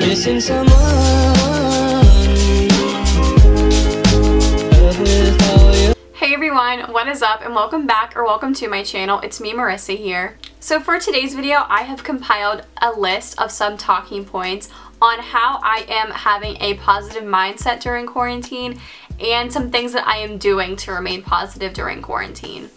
missing someone. Hey everyone, what is up and welcome back or welcome to my channel. It's me, Marissa here. So for today's video, I have compiled a list of some talking points on how I am having a positive mindset during quarantine and some things that I am doing to remain positive during quarantine.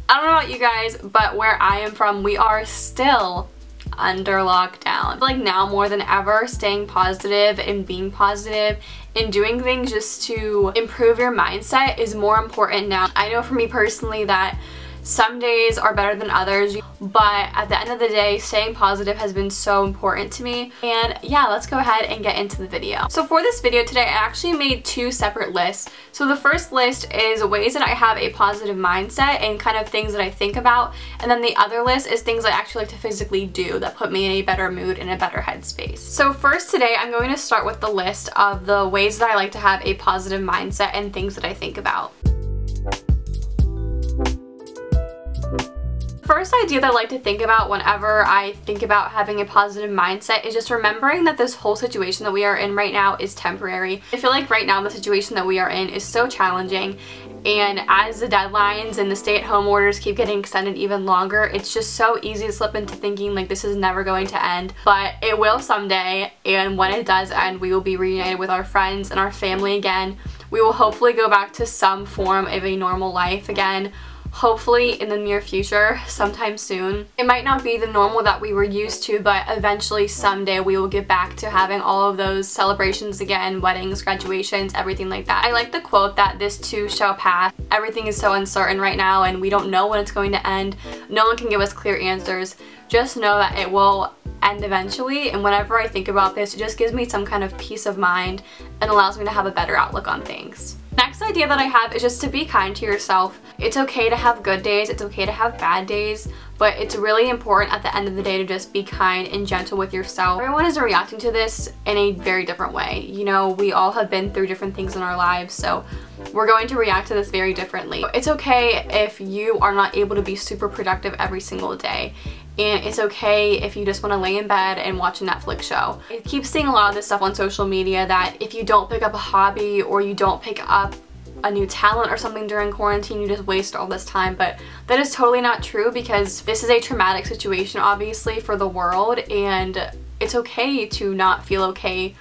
I don't know about you guys, but where I am from, we are still under lockdown. Like now more than ever, staying positive and being positive and doing things just to improve your mindset is more important now. I know for me personally that some days are better than others, but at the end of the day, staying positive has been so important to me. And yeah, let's go ahead and get into the video. So for this video today, I actually made two separate lists. So the first list is ways that I have a positive mindset and kind of things that I think about. And then the other list is things I actually like to physically do that put me in a better mood and a better headspace. So first today, I'm going to start with the list of the ways that I like to have a positive mindset and things that I think about. First idea that I like to think about whenever I think about having a positive mindset is just remembering that this whole situation that we are in right now is temporary. I feel like right now the situation that we are in is so challenging, and as the deadlines and the stay-at-home orders keep getting extended even longer, it's just so easy to slip into thinking like this is never going to end. But it will someday, and when it does end, we will be reunited with our friends and our family again. We will hopefully go back to some form of a normal life again. Hopefully in the near future, sometime soon. It might not be the normal that we were used to, but eventually someday we will get back to having all of those celebrations again, weddings, graduations, everything like that. I like the quote that this too shall pass. Everything is so uncertain right now and we don't know when it's going to end. No one can give us clear answers. Just know that it will end eventually, and whenever I think about this, it just gives me some kind of peace of mind and allows me to have a better outlook on things. Next idea that I have is just to be kind to yourself. It's okay to have good days, it's okay to have bad days, but it's really important at the end of the day to just be kind and gentle with yourself. Everyone is reacting to this in a very different way. You know, we all have been through different things in our lives, so we're going to react to this very differently. It's okay if you are not able to be super productive every single day. And it's okay if you just want to lay in bed and watch a Netflix show. I keep seeing a lot of this stuff on social media that if you don't pick up a hobby or you don't pick up a new talent or something during quarantine, you just waste all this time. But that is totally not true, because this is a traumatic situation obviously for the world, and it's okay to not feel okay.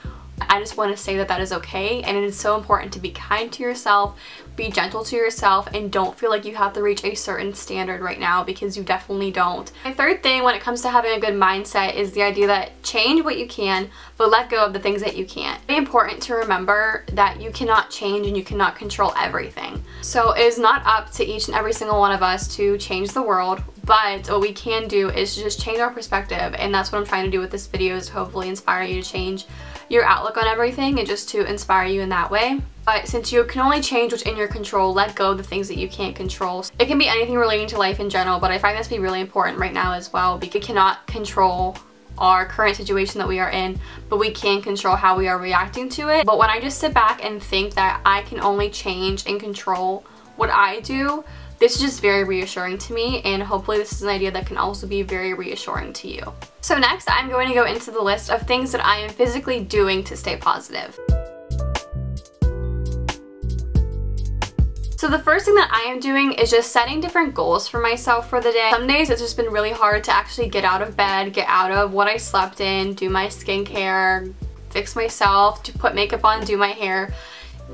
I just want to say that that is okay, and it is so important to be kind to yourself, be gentle to yourself, and don't feel like you have to reach a certain standard right now, because you definitely don't. My third thing when it comes to having a good mindset is the idea that change what you can, but let go of the things that you can't. It's very important to remember that you cannot change and you cannot control everything. So it is not up to each and every single one of us to change the world, but what we can do is just change our perspective, and that's what I'm trying to do with this video, is to hopefully inspire you to change your outlook on everything and just to inspire you in that way. But since you can only change what's in your control, let go of the things that you can't control. It can be anything relating to life in general, but I find this to be really important right now as well, because we cannot control our current situation that we are in, but we can control how we are reacting to it. But when I just sit back and think that I can only change and control what I do, this is just very reassuring to me, and hopefully this is an idea that can also be very reassuring to you. So next, I'm going to go into the list of things that I am physically doing to stay positive. So the first thing that I am doing is just setting different goals for myself for the day. Some days it's just been really hard to actually get out of bed, get out of what I slept in, do my skincare, fix myself, to put makeup on, do my hair.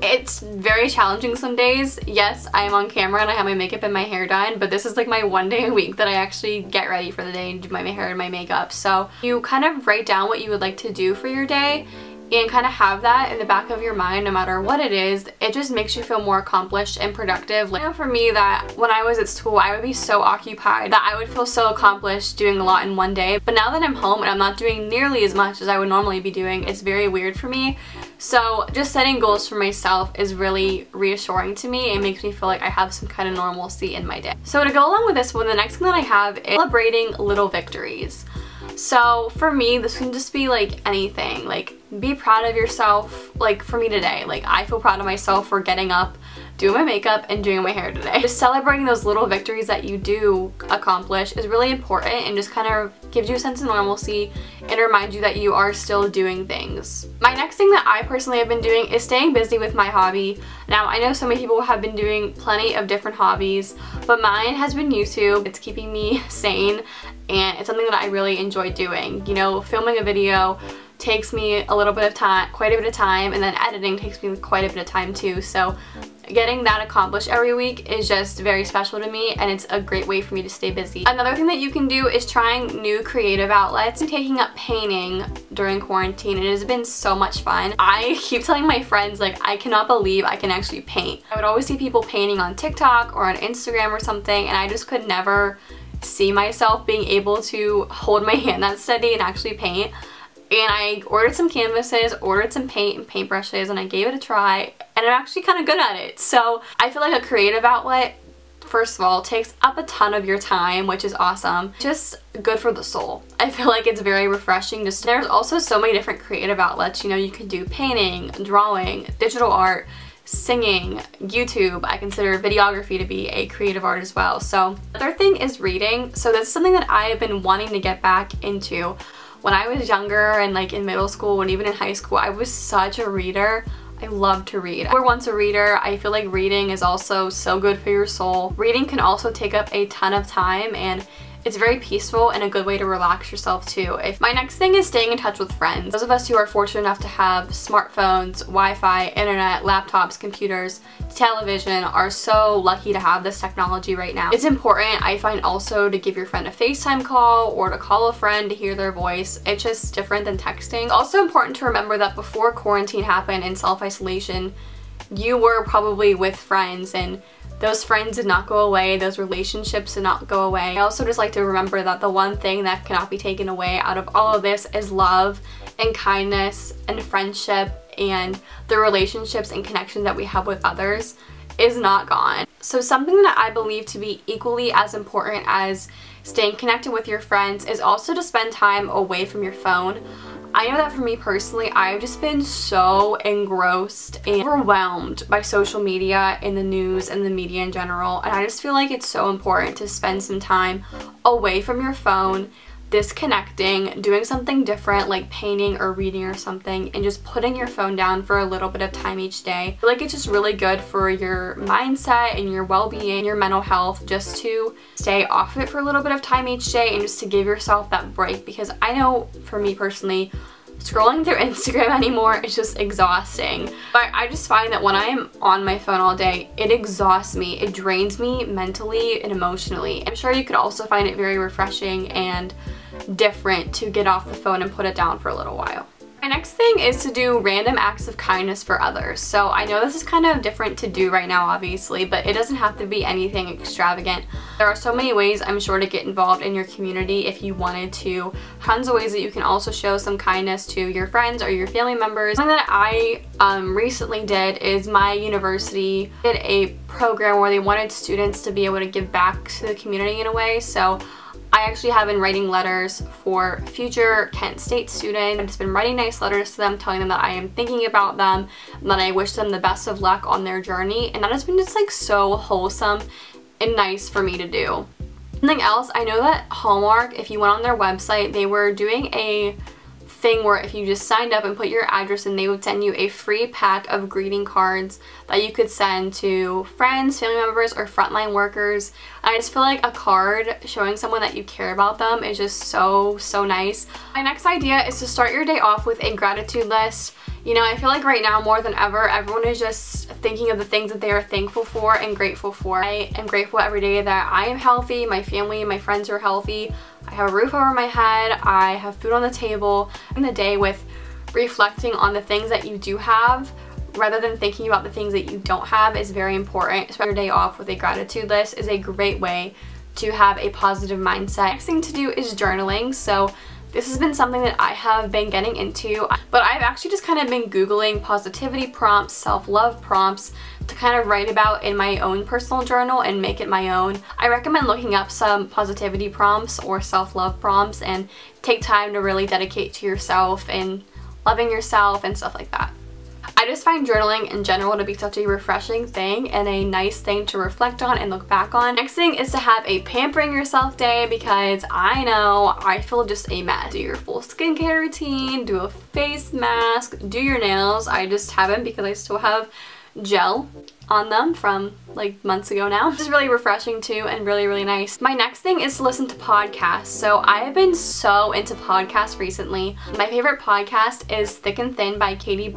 It's very challenging some days. Yes, I am on camera and I have my makeup and my hair done, but this is like my one day a week that I actually get ready for the day and do my hair and my makeup. So you kind of write down what you would like to do for your day and kind of have that in the back of your mind no matter what it is. It just makes you feel more accomplished and productive. Like, I know for me that when I was at school, I would be so occupied that I would feel so accomplished doing a lot in one day. But now that I'm home and I'm not doing nearly as much as I would normally be doing, it's very weird for me. So just setting goals for myself is really reassuring to me. It makes me feel like I have some kind of normalcy in my day. So to go along with this one, the next thing that I have is celebrating little victories. So for me, this can just be like anything. Like be proud of yourself. Like for me today, like I feel proud of myself for getting up, doing my makeup, and doing my hair today. Just celebrating those little victories that you do accomplish is really important and just kind of gives you a sense of normalcy and reminds you that you are still doing things. My next thing that I personally have been doing is staying busy with my hobby. Now I know so many people have been doing plenty of different hobbies, but mine has been YouTube. It's keeping me sane and it's something that I really enjoy doing. You know, filming a video takes me a little bit of time, quite a bit of time, and then editing takes me quite a bit of time too. So getting that accomplished every week is just very special to me, and it's a great way for me to stay busy. Another thing that you can do is trying new creative outlets. I'm taking up painting during quarantine. It has been so much fun. I keep telling my friends, like, I cannot believe I can actually paint. I would always see people painting on TikTok or on Instagram or something, and I just could never see myself being able to hold my hand that steady and actually paint. And I ordered some canvases, ordered some paint and paintbrushes, and I gave it a try, and I'm actually kind of good at it. So I feel like a creative outlet, first of all, takes up a ton of your time, which is awesome. Just good for the soul. I feel like it's very refreshing. There's also so many different creative outlets. You know, you can do painting, drawing, digital art, singing, YouTube. I consider videography to be a creative art as well. So the third thing is reading. So that's something that I have been wanting to get back into. When I was younger and like in middle school and even in high school, I was such a reader. I love to read. I was once a reader. I feel like reading is also so good for your soul. Reading can also take up a ton of time, and it's very peaceful and a good way to relax yourself too. My next thing is staying in touch with friends. Those of us who are fortunate enough to have smartphones, Wi-Fi, internet, laptops, computers, television are so lucky to have this technology right now. It's important, I find, also to give your friend a FaceTime call or to call a friend to hear their voice. It's just different than texting. It's also important to remember that before quarantine happened and self-isolation, you were probably with friends, and those friends did not go away, those relationships did not go away. I also just like to remember that the one thing that cannot be taken away out of all of this is love and kindness and friendship, and the relationships and connections that we have with others is not gone. So something that I believe to be equally as important as staying connected with your friends is also to spend time away from your phone. I know that for me personally, I've just been so engrossed and overwhelmed by social media and the news and the media in general, and I just feel like it's so important to spend some time away from your phone, disconnecting, doing something different like painting or reading or something, and just putting your phone down for a little bit of time each day. I feel like it's just really good for your mindset and your well-being, your mental health, just to stay off of it for a little bit of time each day and just to give yourself that break, because I know for me personally, scrolling through Instagram anymore is just exhausting. But I just find that when I am on my phone all day, it exhausts me. It drains me mentally and emotionally. I'm sure you could also find it very refreshing and different to get off the phone and put it down for a little while. My next thing is to do random acts of kindness for others. So I know this is kind of different to do right now, obviously, but it doesn't have to be anything extravagant. There are so many ways, I'm sure, to get involved in your community if you wanted to. Tons of ways that you can also show some kindness to your friends or your family members. Something that I recently did is my university did a program where they wanted students to be able to give back to the community in a way. So I actually have been writing letters for future Kent State students. I've just been writing nice letters to them, telling them that I am thinking about them and that I wish them the best of luck on their journey, and that has been just like so wholesome and nice for me to do. Something else, I know that Hallmark, if you went on their website, they were doing a thing where if you just signed up and put your address in, they would send you a free pack of greeting cards that you could send to friends, family members, or frontline workers. And I just feel like a card showing someone that you care about them is just so nice. My next idea is to start your day off with a gratitude list. You know, I feel like right now more than ever, everyone is just thinking of the things that they are thankful for and grateful for. I am grateful every day that I am healthy, my family and my friends are healthy, I have a roof over my head, I have food on the table. In the day with reflecting on the things that you do have rather than thinking about the things that you don't have is very important. Spend your day off with a gratitude list is a great way to have a positive mindset. Next thing to do is journaling. So this has been something that I have been getting into, but I've actually just kind of been Googling positivity prompts, self-love prompts to kind of write about in my own personal journal and make it my own. I recommend looking up some positivity prompts or self-love prompts and take time to really dedicate to yourself and loving yourself and stuff like that. I just find journaling in general to be such a refreshing thing and a nice thing to reflect on and look back on. Next thing is to have a pampering yourself day, because I know I feel just a mess. Do your full skincare routine, do a face mask, do your nails. I just haven't because I still have gel on them from like months ago now. It's really refreshing too and really nice. My next thing is to listen to podcasts. So I have been so into podcasts recently. My favorite podcast is Thick and Thin by Katie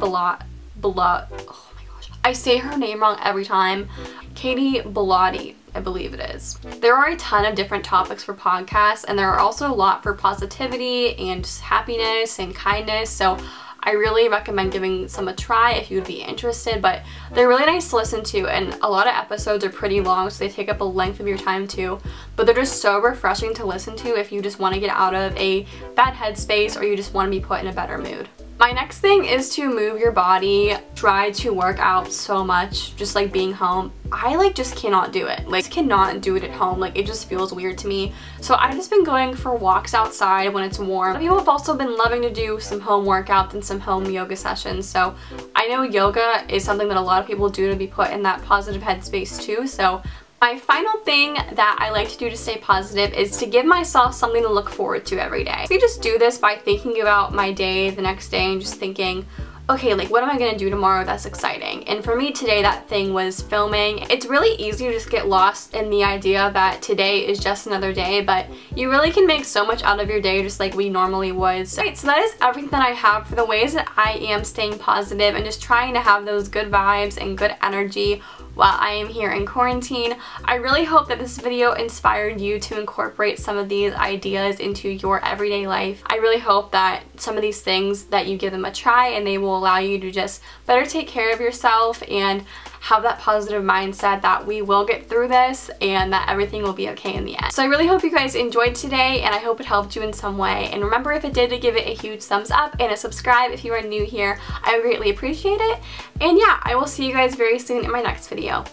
oh my gosh, I say her name wrong every time. Katie Bellotti, I believe it is. There are a ton of different topics for podcasts, and there are also a lot for positivity and just happiness and kindness. So I really recommend giving some a try if you would be interested, but they're really nice to listen to, and a lot of episodes are pretty long, so they take up a length of your time too, but they're just so refreshing to listen to if you just want to get out of a bad headspace or you just want to be put in a better mood. My next thing is to move your body. Try to work out so much, just like being home. I like just cannot do it. Like, cannot do it at home. Like, it just feels weird to me. So I've just been going for walks outside when it's warm. A lot of people have also been loving to do some home workouts and some home yoga sessions. So I know yoga is something that a lot of people do to be put in that positive headspace too. So my final thing that I like to do to stay positive is to give myself something to look forward to every day. I just do this by thinking about my day the next day and just thinking, okay, like what am I gonna do tomorrow that's exciting? And for me today, that thing was filming. It's really easy to just get lost in the idea that today is just another day, but you really can make so much out of your day just like we normally would. So that is everything that I have for the ways that I am staying positive and just trying to have those good vibes and good energy while I am here in quarantine. I really hope that this video inspired you to incorporate some of these ideas into your everyday life. I really hope that some of these things that you give them a try and they will allow you to just better take care of yourself and have that positive mindset that we will get through this and that everything will be okay in the end. So I really hope you guys enjoyed today, and I hope it helped you in some way. And remember, if it did, to give it a huge thumbs up and a subscribe if you are new here. I would greatly appreciate it. And yeah, I will see you guys very soon in my next video.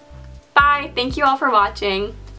Bye! Thank you all for watching.